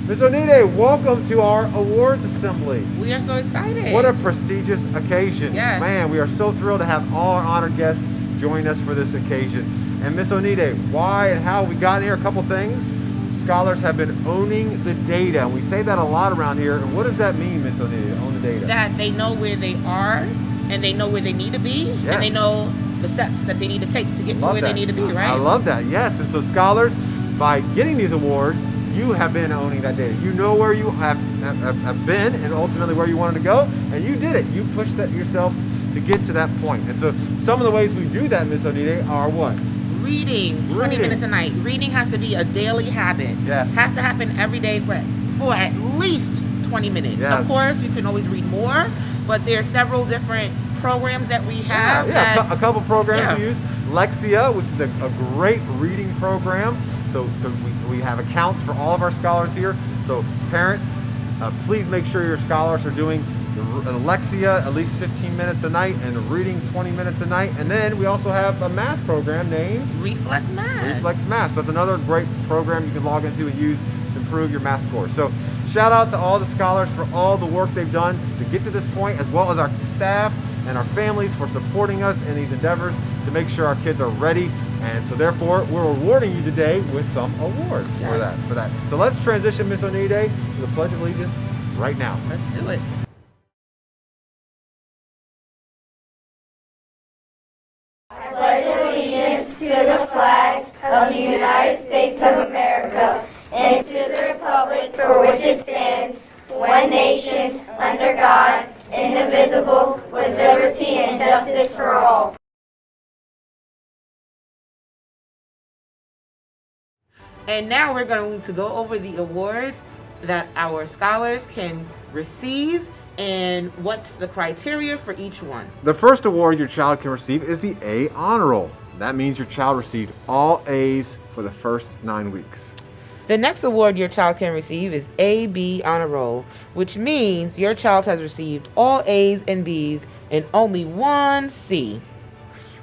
Ms. Onide, welcome to our awards assembly. We are so excited. What a prestigious occasion. Yes. Man, we are so thrilled to have all our honored guests join us for this occasion. And Ms. Onide, why and how we got here, a couple things. Scholars have been owning the data, and we say that a lot around here. And what does that mean, Ms. Onide, own the data? That they know where they are, and they know where they need to be, Yes. and they know the steps that they need to take to get to where they need to be, right? I love that, yes. And so scholars, by getting these awards, you have been owning that data. You know where you have been and ultimately where you wanted to go, and you did it. You pushed that yourself to get to that point. And so some of the ways we do that, Ms. Onide, are what? Reading 20 minutes a night. Reading has to be a daily habit. Yes. Has to happen every day for at least 20 minutes. Yes. Of course, you can always read more, but there are several different programs that we have. A couple programs Yeah. we use. Lexia, which is a great reading program. So we have accounts for all of our scholars here. So parents, please make sure your scholars are doing the Lexia at least 15 minutes a night and reading 20 minutes a night. And then we also have a math program named Reflex Math. Reflex Math. So that's another great program you can log into and use to improve your math score. So shout out to all the scholars for all the work they've done to get to this point, as well as our staff and our families for supporting us in these endeavors to make sure our kids are ready. And so therefore, we're rewarding you today with some awards for that. So let's transition, Ms. Onide, to the Pledge of Allegiance right now. Let's do it. I pledge allegiance to the flag of the United States of America and to the republic for which it stands, one nation, under God, indivisible, with liberty and justice for all. And now we're going to go over the awards that our scholars can receive and what's the criteria for each one. The first award your child can receive is the A Honor Roll. That means your child received all A's for the first 9 weeks. The next award your child can receive is AB Honor Roll, which means your child has received all A's and B's and only one C.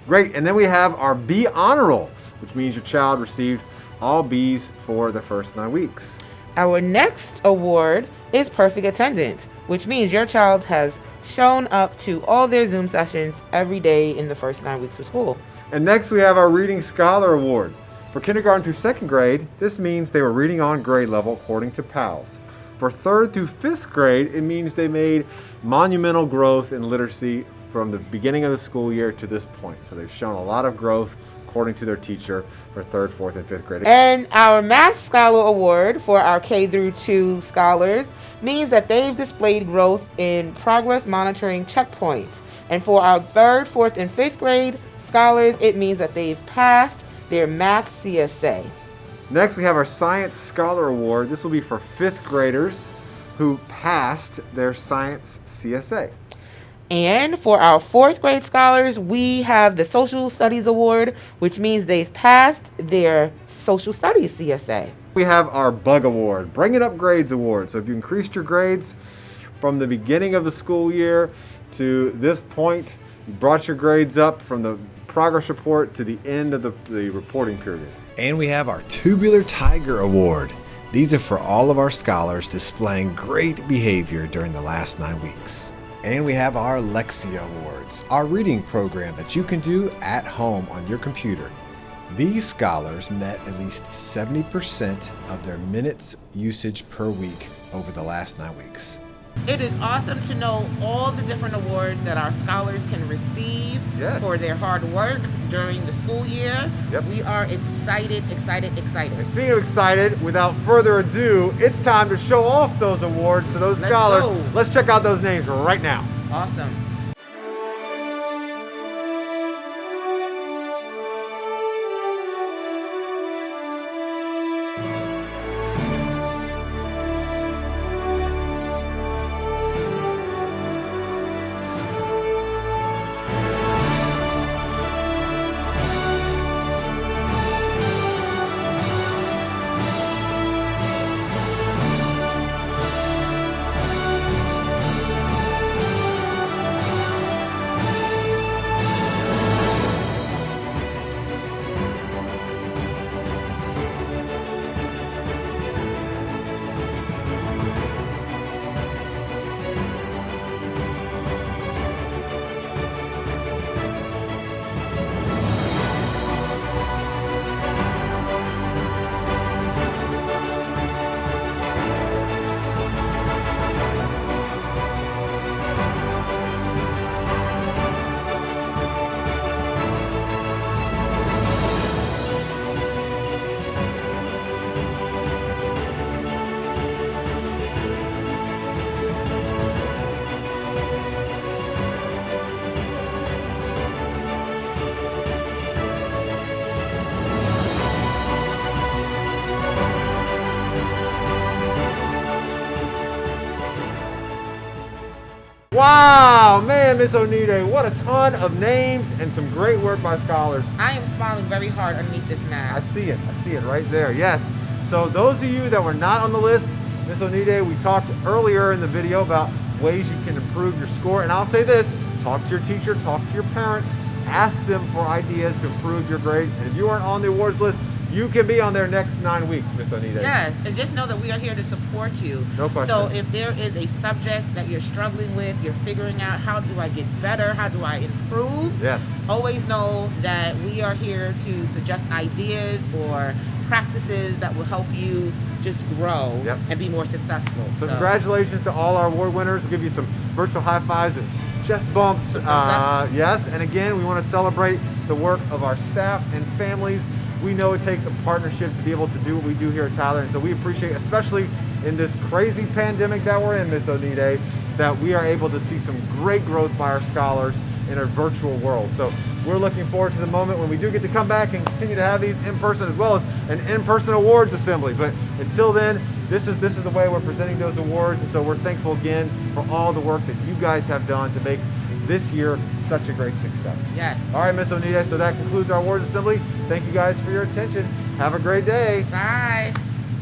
Great, and then we have our B Honor Roll, which means your child received all B's for the first 9 weeks. Our next award is Perfect Attendance, which means your child has shown up to all their Zoom sessions every day in the first 9 weeks of school. And next we have our Reading Scholar Award. For kindergarten through second grade, this means they were reading on grade level according to PALS. For third through fifth grade, it means they made monumental growth in literacy from the beginning of the school year to this point. So they've shown a lot of growth according to their teacher for third, fourth, and fifth grade. And our Math Scholar Award for our K through 2 scholars means that they've displayed growth in progress monitoring checkpoints. And for our third, fourth, and fifth grade scholars, it means that they've passed their Math CSA. Next, we have our Science Scholar Award. This will be for fifth graders who passed their Science CSA. And for our fourth grade scholars, we have the Social Studies Award, which means they've passed their Social Studies CSA. We have our Bug Award, Bring It Up Grades Award. So if you increased your grades from the beginning of the school year to this point, you brought your grades up from the progress report to the end of the reporting period. And we have our Tubular Tiger Award. These are for all of our scholars displaying great behavior during the last 9 weeks. And we have our Lexia Awards, our reading program that you can do at home on your computer. These scholars met at least 70% of their minutes usage per week over the last 9 weeks. It is awesome to know all the different awards that our scholars can receive for their hard work during the school year. Yep. We are excited. And speaking of excited, without further ado, it's time to show off those awards to those Let's scholars. go. Let's check out those names right now. Awesome. Wow, man, Miss Onide, what a ton of names and some great work by scholars. I am smiling very hard underneath this I mask. see it right there, yes. So those of you that were not on the list, Miss Onide, we talked earlier in the video about ways you can improve your score. And I'll say this, talk to your teacher, talk to your parents, ask them for ideas to improve your grade. And if you aren't on the awards list, you can be on their next 9 weeks, Miss Onide. Yes, and just know that we are here to support you. No question. So if there is a subject that you're struggling with, you're figuring out how do I get better, how do I improve, Yes. always know that we are here to suggest ideas or practices that will help you just grow Yep. and be more successful. So congratulations to all our award winners. We'll give you some virtual high fives and chest bumps. Yes, and again, we want to celebrate the work of our staff and families. We know it takes a partnership to be able to do what we do here at Tyler, and so we appreciate, especially in this crazy pandemic that we're in, Miss Onide, that we are able to see some great growth by our scholars in a virtual world. So we're looking forward to the moment when we do get to come back and continue to have these in person as well as an in-person awards assembly. But until then, this is the way we're presenting those awards, and so we're thankful again for all the work that you guys have done to make this year such a great success. Yes. All right, Miss Onide, so that concludes our awards assembly. Thank you guys for your attention. Have a great day. Bye.